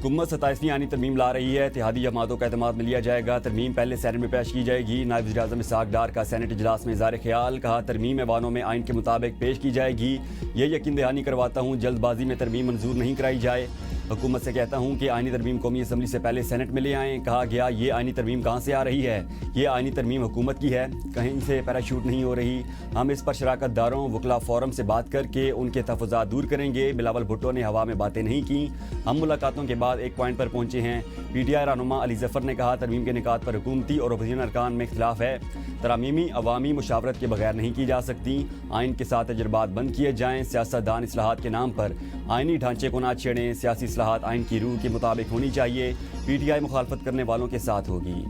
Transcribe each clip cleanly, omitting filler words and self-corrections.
हुकूमत 27वीं आईनी तरमीम ला रही है। इत्तेहादी जमातों का एतमाद में लिया जाएगा। तरमीम पहले सेनेट में पेश की जाएगी। नायब वज़ीर-ए-आज़म इसहाक डार का सेनेट इजलास में इज़हार ख्याल। कहा, तरमीम ऐवानों में आइन के मुताबिक पेश की जाएगी। ये यकीन दहानी करवाता हूँ जल्दबाजी में तरमीम मंजूर नहीं कराई जाए। हुकूमत से कहता हूँ कि आइनी तरमीम कौमी असम्बली से पहले सेनेट में ले आएँ। कहा गया, ये आइनी तरमीम कहाँ से आ रही है? ये आइनी तरमीम हुकूमत की है, कहीं से पैराशूट नहीं हो रही। हम इस पर शराकत दारों वकला फोरम से बात करके उनके तहफ़्फ़ुज़ात दूर करेंगे। बिलावल भुट्टो ने हवा में बातें नहीं की। हम मुलाकातों के बाद एक पॉइंट पर पहुंचे हैं। PTI रहनुमा अली ज़फ़र ने कहा, तरमीम के निकात पर हुकूमती और अपोज़िशन अरकान में इख्तिलाफ है। तरामीमी अवामी मुशावरत के बगैर नहीं की जा सकती। आइन के साथ तजर्बात बंद किए जाएँ। सियासतदान इस्लाहात के नाम पर आइनी ढांचे को ना छेड़ें। सियासी इस्लाहात आइन की रूह के मुताबिक होनी चाहिए। PTI मुखालफत करने वालों के साथ होगी।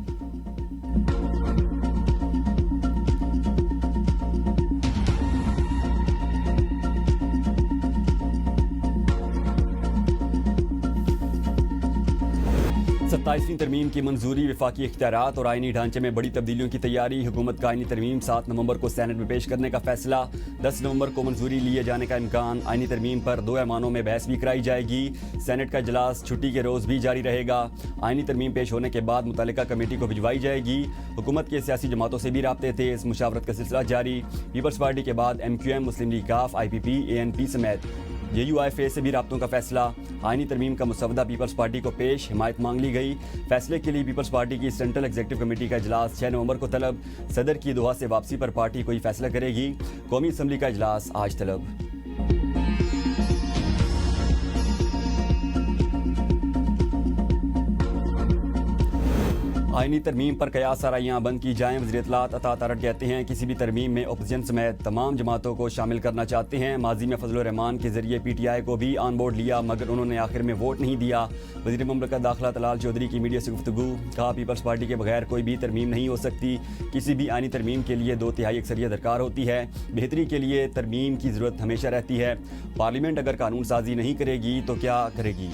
सत्ताईसवीं तरमीम की मंजूरी, वफाकी इख्तियारात और आइनी ढांचे में बड़ी तब्दीलियों की तैयारी। हुकूमत का आइनी तरमीम 7 नवंबर को सेनेट में पेश करने का फैसला। 10 नवंबर को मंजूरी लिए जाने का इम्कान। आइनी तरमीम पर 2 ऐवानों में बहस भी कराई जाएगी। सेनेट का इजलास छुट्टी के रोज़ भी जारी रहेगा। आइनी तरमीम पेश होने के बाद मुतल्लिका कमेटी को भिजवाई जाएगी। हुकूमत के सियासी जमातों से भी राब्ते थे। इस मुशावरत का सिलसिला जारी। पीपल्स पार्टी के बाद MQM, मुस्लिम लीग काफ, IPP, ANP समेत UIFA से भी राब्तों का फैसला। आइनी तरमीम का मुसवदा पीपल्स पार्टी को पेश, हिमायत मांग ली गई। फैसले के लिए पीपल्स पार्टी की सेंट्रल एग्जीक्यूटिव कमेटी का इजलास 6 नवंबर को तलब। सदर की दुआ से वापसी पर पार्टी कोई फैसला करेगी। कौमी असम्बली का इजलास आज तलब। आइनी तरमीम पर कयास आराइयाँ बंद की जाएँ। वज़ीर इत्तलात अता तारड़ कहते हैं, किसी भी तरमीम में अपोजिशन समेत तमाम जमातों को शामिल करना चाहते हैं। माजी में फजल रहमान के जरिए PTI को भी ऑन बोर्ड लिया, मगर उन्होंने आखिर में वोट नहीं दिया। वज़ीर ममलकत दाखिला तलाल चौधरी की मीडिया से गुफ्तगू। कहा, पीपल्स पार्टी के बगैर कोई भी तरमीम नहीं हो सकती। किसी भी आइनी तरमीम के लिए 2/3 अक्सरियत दरकार होती है। बेहतरी के लिए तरमीम की ज़रूरत हमेशा रहती है। पार्लियामेंट अगर कानून साजी नहीं करेगी तो क्या करेगी?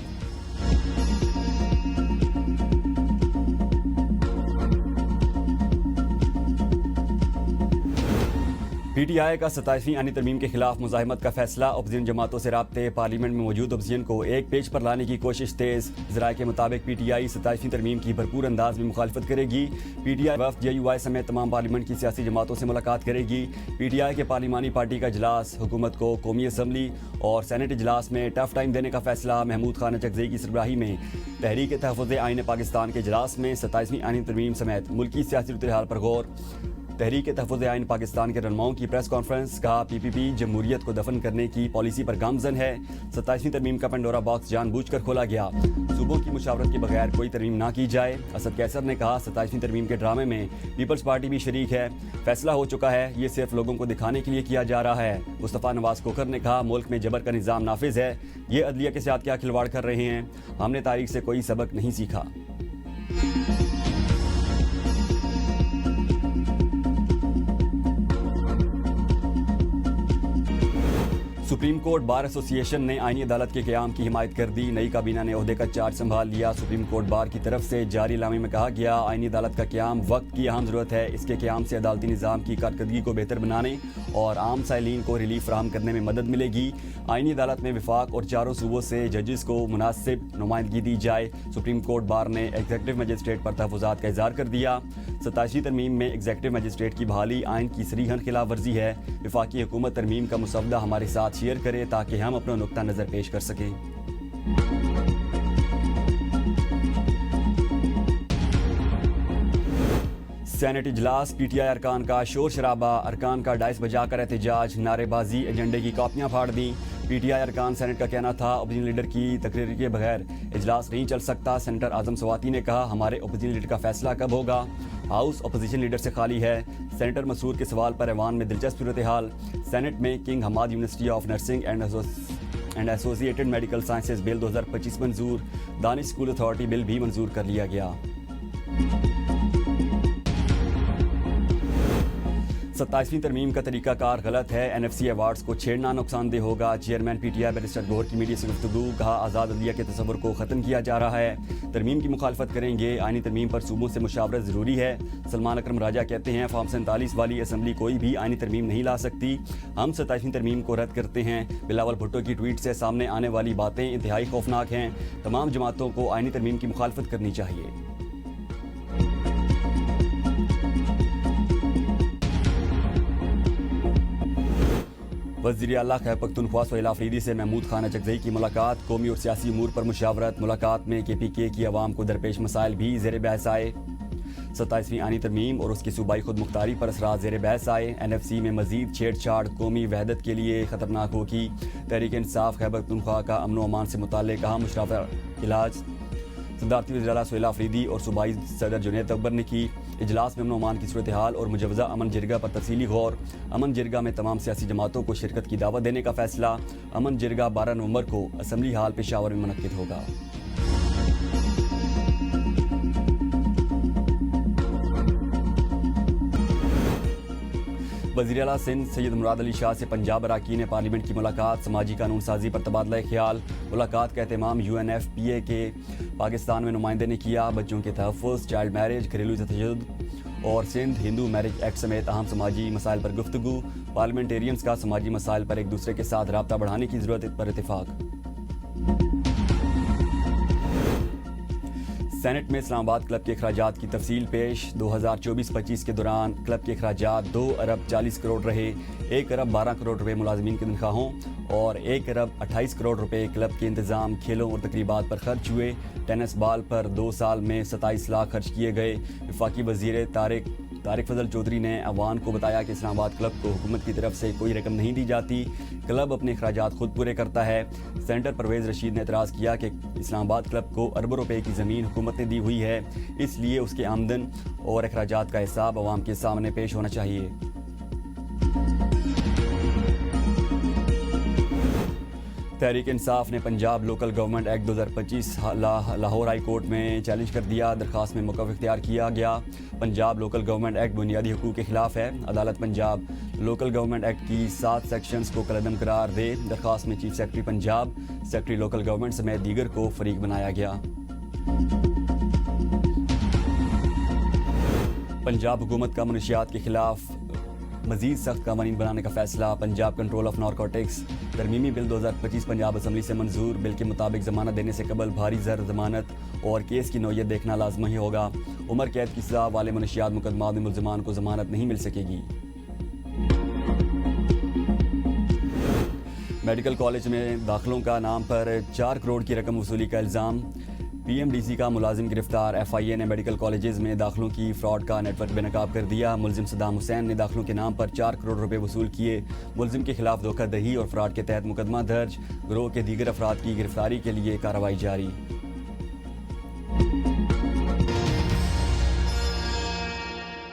PTI का 27वीं आइनी तरमीम के खिलाफ मुज़ाहिमत का फैसला। अपोजिशन जमातों से राब्ते। पार्लियामेंट में मौजूद अपोजिशन को एक पेज पर लाने की कोशिश तेज़। ज़राए के मुताबिक PTI 27वीं तरमीम की भरपूर अंदाज में मुखालफत करेगी। PTI वफ़द JUI समेत तमाम पार्लियामेंट की सियासी जमातों से मुलाकात करेगी। PTI के पार्लिमानी पार्टी का इजलास। हुकूमत को कौमी असम्बली और सेनेट इजलास में टफ टाइम देने का फैसला। महमूद खान चकज़ई की सरबराही में तहरीक तहफ़्फ़ुज़ आइन पाकिस्तान के इजलास में 27वीं आइनी तरमीम समेत मुल्की सियासी सूरत-ए-हाल पर गौर। तहरीक तहफ़्फ़ुज़ आइन पाकिस्तान के रहनुमाओं की प्रेस कॉन्फ्रेंस। कहा, PPP जमहूरियत को दफन करने की पॉलिसी पर गामजन है। 27वीं तरमीम का पंडोरा बॉक्स जानबूझकर खोला गया। सूबों की मुशावरत के बगैर कोई तरमीम ना की जाए। असद कैसर ने कहा, 27वीं तरमीम के ड्रामे में पीपल्स पार्टी भी शरीक है। फैसला हो चुका है, ये सिर्फ लोगों को दिखाने के लिए किया जा रहा है। मुस्तफ़ा नवाज कोकर ने कहा, मुल्क में जबर का निज़ाम नाफिज है। ये अदलिया के साथ क्या खिलवाड़ कर रहे हैं? हमने तारीख से कोई सबक नहीं सीखा। सुप्रीम कोर्ट बार एसोसिएशन ने आईनी अदालत के क़याम की हिमायत कर दी। नई काबीना ने ओहदे का चार्ज संभाल लिया। सुप्रीम कोर्ट बार की तरफ से जारी इलामे में कहा गया, आईनी अदालत का क़याम वक्त की अहम ज़रूरत है। इसके क़याम से अदालती निज़ाम की कारकर्दगी को बेहतर बनाने और आम साइलिन को रिलीफ फराहम करने में मदद मिलेगी। आईनी अदालत में वफाक और चारों सूबों से जजेस को मुनासिब नुमाइंदगी दी जाए। सुप्रीम कोर्ट बार ने एग्जीक्यूटिव मजिस्ट्रेट पर तहफ़्फ़ुज़ात का इज़हार कर दिया। 27वीं तरमीम में एग्जीक्यूटिव मजिस्ट्रेट की बहाली आइन की सरीहन खिलाफ वर्जी है। वफाकी हुकूमत तरमीम का मुसवदा हमारे साथ शेयर करे ताकि हम अपना नुक्ता नज़र पेश कर सकें। सेनेट इजलास। PTI अरकान का शोर शराबा। अरकान का डाइस बजाकर एहतजाज, नारेबाजी, एजेंडे की कापियाँ फाड़ दी। PTI अरकान सेनेट का कहना था, अपोजिशन लीडर की तकरीर के बगैर इजलास नहीं चल सकता। सेनेटर आजम स्वाति ने कहा, हमारे अपोजिशन लीडर का फैसला कब होगा? हाउस अपोजिशन लीडर से खाली है। सेनेटर मसूद के सवाल पर ऐवान में दिलचस्प सूरत-ए-हाल। सेनेट में King Hamad university of nursing and associated medical sciences bill 2025 मंजूर। दानिश स्कूल अथॉरिटी बिल भी मंजूर कर लिया गया। 27वीं तरमीम का तरीकाकार गलत है। NFC अवार्ड्स को छेड़ना नुकसानदेह होगा। चेयरमैन PTI बैरिस्टर गौहर की मीडिया से गुफ्तगू। कहा, आज़ाद अदलिया के तस्वुर को ख़त्म किया जा रहा है। तरमीम की मुखालफत करेंगे। आइनी तरमीम पर सूबों से मुशावरत ज़रूरी है। सलमान अकरम राजा कहते हैं, फॉर्म 47 वाली असम्बली कोई भी आइनी तरमीम नहीं ला सकती। हम 27वीं तरमीम को रद्द करते हैं। बिलावल भुट्टो की ट्वीट से सामने आने वाली बातें इंतहाई खौफनाक हैं। तमाम जमातों को आइनी तरमीम की मुखालफत करनी चाहिए। वज़ीर आला खैबर पख्तूनख्वा सोहेल आफरीदी से महमूद खान अचकज़ई की मुलाकात। कौमी और सियासी अमूर पर मुशावरत। मुलाकात में KPK की आवाम को दरपेश मसाइल भी ज़ेर बहस आए। 27वीं आनी तरमीम और उसकी सूबाई खुद मुख्तारी पर असरात ज़ेर बहस आए। NFC में मजीद छेड़छाड़ कौमी वहदत के लिए ख़तरनाक होगी। तहरीक इंसाफ खैबर पख्तूनख्वा का अमन व अमान से मुताल्लिक़ अहम मुशर्रफ इलाज। सदारती वज़ीर आला सोहेल आफरीदी और सूबाई सदर जुनैद अकबर ने की। इजलास में अमन अमान की सूरत हाल और मुजवज़ा अमन जिरगा पर तफसीली गौर। अमन जिरगा में तमाम सियासी जमातों को शिरकत की दावत देने का फैसला। अमन जिरगा 12 नवंबर को असम्बली हाल पेशावर में मुनक्किद होगा। वज़ीर आला सिंध सैयद मुराद अली शाह से पंजाब अरकान पार्लियामेंट की मुलाकात। समाजी कानून साजी पर तबादला ख्याल। मुलाकात का एहतमाम UNFPA के पाकिस्तान में नुमाइंदे ने किया। बच्चों के तहफ़्फ़ुज़, चाइल्ड मैरिज, घरेलू तशद्दुद और सिंध हिंदू मैरिज एक्ट समेत अहम समाजी मसाइल पर गुफ्तगू। पार्लियामेंटेरियंस का समाजी मसाइल पर एक दूसरे के साथ रब्ता बढ़ाने की ज़रूरत पर इत्तेफाक। सेनेट में इस्लामाबाद क्लब के अखराजात की तफसील पेश। 2024-25 के दौरान क्लब के अखराजात 2 अरब 40 करोड़ रहे। 1 अरब 12 करोड़ रुपए मुलाजमीन की तनख्वाहों और 1 अरब 28 करोड़ रुपए क्लब के इंतजाम, खेलों और तकरीबात पर खर्च हुए। टेनिस बॉल पर 2 साल में 27 लाख खर्च किए गए। वफाकी वजीर तारिक फजल चौधरी ने अवान को बताया कि इस्लामाबाद क्लब को हुकूमत की तरफ से कोई रकम नहीं दी जाती। क्लब अपने अखराजात खुद पूरे करता है। सेनेटर परवेज़ रशीद ने एतराज़ किया कि इस्लामाबाद क्लब को अरबों रुपए की ज़मीन हुकूमत ने दी हुई है, इसलिए उसके आमदन और अखराजात का हिसाब अवाम के सामने पेश होना चाहिए। तहरीक इंसाफ ने Punjab local government act 2025 Lahore high court में चैलेंज कर दिया। दरख्वास्त में मौक़िफ़ इख्तियार किया गया। पंजाब लोकल गवर्नमेंट एक्ट बुनियादी हुकूक के खिलाफ है। अदालत पंजाब लोकल गवर्नमेंट एक्ट की 7 सेक्शंस को कलअदम करार दे। दरख्वास्त में chief secretary Punjab, secretary local government समेत दीगर को फरीक बनाया गया। पंजाब हुकूमत का मनशियात के खिलाफ मजीद सख्त कानून बनाने का फैसला। पंजाब कंट्रोल ऑफ नारकोटिक्स तरमीमी बिल 2025 पंजाब असम्बली से मंजूर। बिल के मुताबिक जमानत देने से कबल भारी ज़र जमानत और केस की नौयत देखना लाजमी होगा। उम्र कैद की सज़ा वाले मनशियात मुकदमा में मुल्ज़मान को जमानत नहीं मिल सकेगी। मेडिकल कॉलेज में दाखिलों का नाम पर 4 करोड़ की रकम वसूली का इल्ज़ाम। PMDC का मुलाजिम गिरफ्तार। FIA ने मेडिकल कॉलेजेस में दाखिलों की फ्रॉड का नेटवर्क बेनकाब कर दिया। मुलजिम सदाम हुसैन ने दाखिलों के नाम पर 4 करोड़ रुपए वसूल किए। मुलजिम के खिलाफ धोखाधड़ी और फ्रॉड के तहत मुकदमा दर्ज। गिरोह के दीगर अफराद की गिरफ्तारी के लिए कार्रवाई जारी।